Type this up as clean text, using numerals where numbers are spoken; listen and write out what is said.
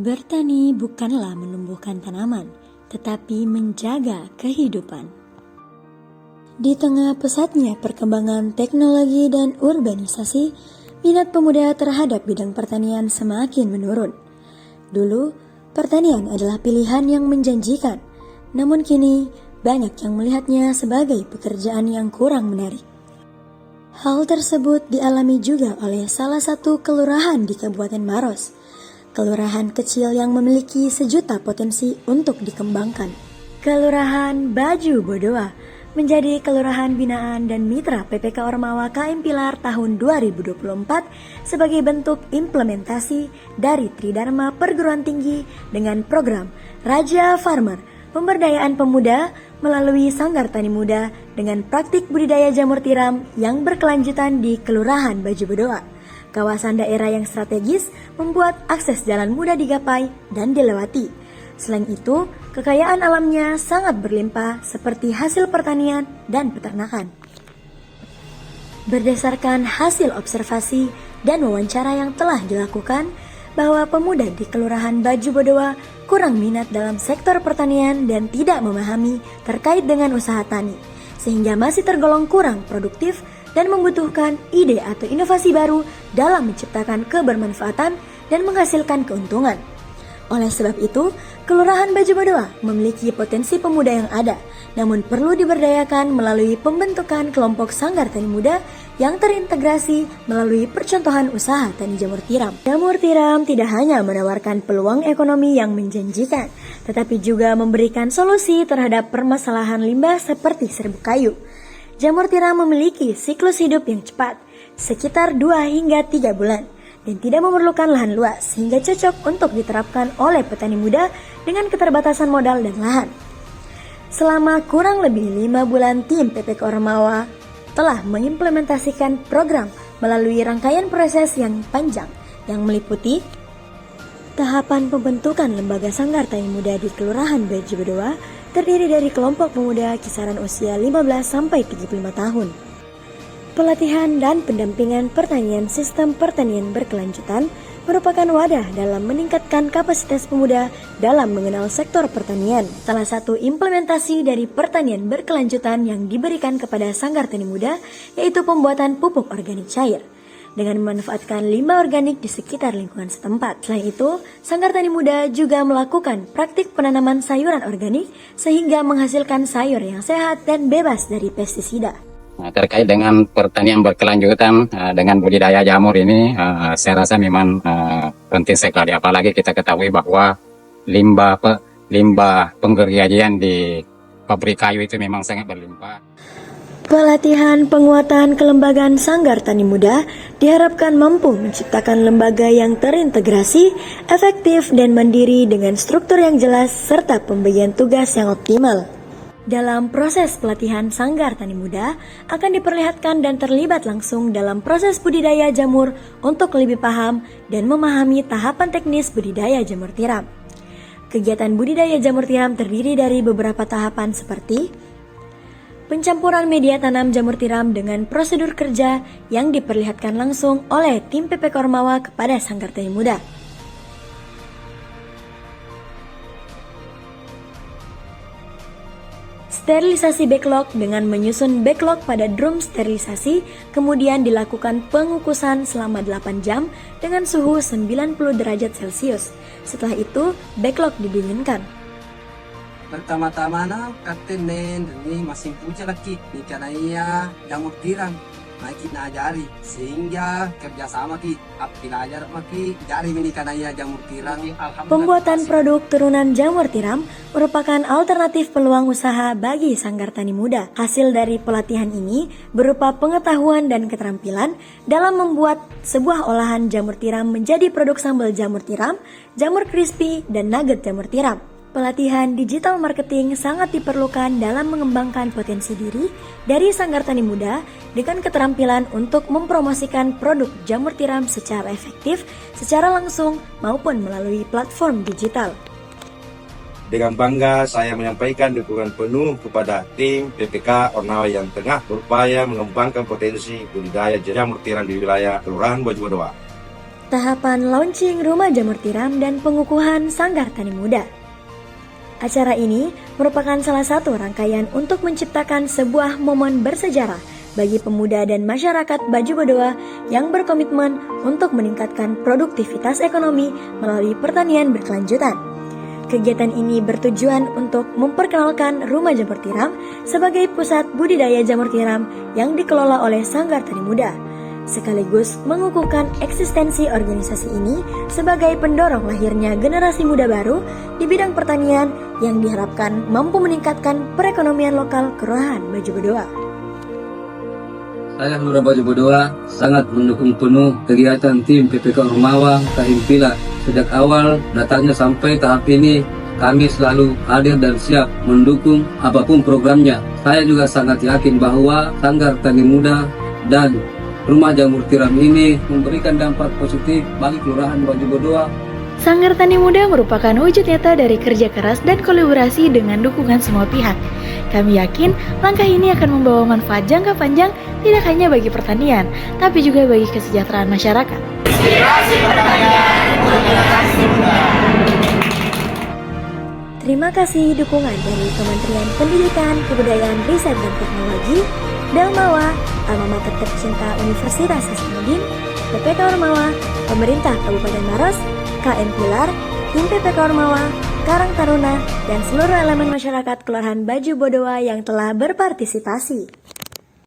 Bertani bukanlah menumbuhkan tanaman, tetapi menjaga kehidupan. Di tengah pesatnya perkembangan teknologi dan urbanisasi, minat pemuda terhadap bidang pertanian semakin menurun. Dulu, pertanian adalah pilihan yang menjanjikan, namun kini banyak yang melihatnya sebagai pekerjaan yang kurang menarik. Hal tersebut dialami juga oleh salah satu kelurahan di Kabupaten Maros, kelurahan kecil yang memiliki sejuta potensi untuk dikembangkan. Kelurahan Baju Bodoa menjadi kelurahan binaan dan mitra PPK Ormawa KM Pilar tahun 2024 sebagai bentuk implementasi dari Tridharma Perguruan Tinggi dengan program Raja Farmer, pemberdayaan pemuda melalui Sanggar Tani Muda dengan praktik budidaya jamur tiram yang berkelanjutan di Kelurahan Baju Bodoa. Kawasan daerah yang strategis membuat akses jalan mudah digapai dan dilewati. Selain itu, kekayaan alamnya sangat berlimpah seperti hasil pertanian dan peternakan. Berdasarkan hasil observasi dan wawancara yang telah dilakukan, bahwa pemuda di Kelurahan Baju Bodoa kurang minat dalam sektor pertanian dan tidak memahami terkait dengan usaha tani, sehingga masih tergolong kurang produktif dan membutuhkan ide atau inovasi baru dalam menciptakan kebermanfaatan dan menghasilkan keuntungan. Oleh sebab itu, Kelurahan Baju Bodoa memiliki potensi pemuda yang ada, namun perlu diberdayakan melalui pembentukan kelompok Sanggar Tani Muda yang terintegrasi melalui percontohan usaha tani jamur tiram. Jamur tiram tidak hanya menawarkan peluang ekonomi yang menjanjikan, tetapi juga memberikan solusi terhadap permasalahan limbah seperti serbuk kayu. Jamur tiram memiliki siklus hidup yang cepat, sekitar 2 hingga 3 bulan, dan tidak memerlukan lahan luas sehingga cocok untuk diterapkan oleh petani muda dengan keterbatasan modal dan lahan. Selama kurang lebih 5 bulan, tim PPK Ormawa telah mengimplementasikan program melalui rangkaian proses yang panjang yang meliputi tahapan pembentukan lembaga Sanggar Tani Muda di Kelurahan Baju Bodoa terdiri dari kelompok pemuda kisaran usia 15-35 tahun. Pelatihan dan pendampingan pertanian sistem pertanian berkelanjutan merupakan wadah dalam meningkatkan kapasitas pemuda dalam mengenal sektor pertanian. Salah satu implementasi dari pertanian berkelanjutan yang diberikan kepada Sanggar Tani Muda yaitu pembuatan pupuk organik cair dengan memanfaatkan limbah organik di sekitar lingkungan setempat. Selain itu, Sanggar Tani Muda juga melakukan praktik penanaman sayuran organik sehingga menghasilkan sayur yang sehat dan bebas dari pestisida. Terkait dengan pertanian berkelanjutan dengan budidaya jamur ini, saya rasa memang penting sekali. Apalagi kita ketahui bahwa limbah penggergajian di pabrik kayu itu memang sangat berlimpah. Pelatihan penguatan kelembagaan Sanggar Tani Muda diharapkan mampu menciptakan lembaga yang terintegrasi, efektif dan mandiri dengan struktur yang jelas serta pembagian tugas yang optimal. Dalam proses pelatihan Sanggar Tani Muda akan diperlihatkan dan terlibat langsung dalam proses budidaya jamur untuk lebih paham dan memahami tahapan teknis budidaya jamur tiram. Kegiatan budidaya jamur tiram terdiri dari beberapa tahapan seperti pencampuran media tanam jamur tiram dengan prosedur kerja yang diperlihatkan langsung oleh tim PPK Ormawa kepada Sanggar Tani Muda. Sterilisasi backlog dengan menyusun backlog pada drum sterilisasi, kemudian dilakukan pengukusan selama 8 jam dengan suhu 90 derajat Celcius. Setelah itu, backlog didinginkan. Pertama-tama na katenen ni masing puja laki ni kanaya jamur tiram maki na jari sehingga kerjasama ki pelajar maki jari ini kanaya jamur tiram. Pembuatan produk turunan jamur tiram merupakan alternatif peluang usaha bagi Sanggar Tani Muda. Hasil dari pelatihan ini berupa pengetahuan dan keterampilan dalam membuat sebuah olahan jamur tiram menjadi produk sambal jamur tiram, jamur crispy, dan nugget jamur tiram. Pelatihan digital marketing sangat diperlukan dalam mengembangkan potensi diri dari Sanggar Tani Muda dengan keterampilan untuk mempromosikan produk jamur tiram secara efektif, secara langsung maupun melalui platform digital. Dengan bangga saya menyampaikan dukungan penuh kepada tim PPK Ormawa yang tengah berupaya mengembangkan potensi budidaya jamur tiram di wilayah Kelurahan Baju Bodoa. tahapan launching Rumah Jamur Tiram dan pengukuhan Sanggar Tani Muda. Acara ini merupakan salah satu rangkaian untuk menciptakan sebuah momen bersejarah bagi pemuda dan masyarakat Baju Bodowa yang berkomitmen untuk meningkatkan produktivitas ekonomi melalui pertanian berkelanjutan. Kegiatan ini bertujuan untuk memperkenalkan Rumah Jamur Tiram sebagai pusat budidaya jamur tiram yang dikelola oleh Sanggar Tani Muda, sekaligus mengukuhkan eksistensi organisasi ini sebagai pendorong lahirnya generasi muda baru di bidang pertanian yang diharapkan mampu meningkatkan perekonomian lokal Kelurahan Baju Bodowa. Saya Lurah Baju Bodowa sangat mendukung penuh kegiatan tim PPK Ormawa Kahimpila. Sejak awal datangnya sampai tahap ini, kami selalu hadir dan siap mendukung apapun programnya. Saya juga sangat yakin bahwa Sanggar Tani Muda dan Rumah Jamur Tiram ini memberikan dampak positif bagi Kelurahan Baju Bodowa. Sanggar Tani Muda merupakan wujud nyata dari kerja keras dan kolaborasi dengan dukungan semua pihak. Kami yakin langkah ini akan membawa manfaat jangka panjang tidak hanya bagi pertanian, tapi juga bagi kesejahteraan masyarakat. Terima kasih dukungan dari Kementerian Pendidikan, Kebudayaan, Riset dan Teknologi, Dalmawa, Alma Mater tercinta Universitas Hasanuddin, PPK Ormawa, Pemerintah Kabupaten Maros, KM Pilar, tim PPK Ormawa, Karang Taruna, dan seluruh elemen masyarakat Kelurahan Baju Bodowa yang telah berpartisipasi.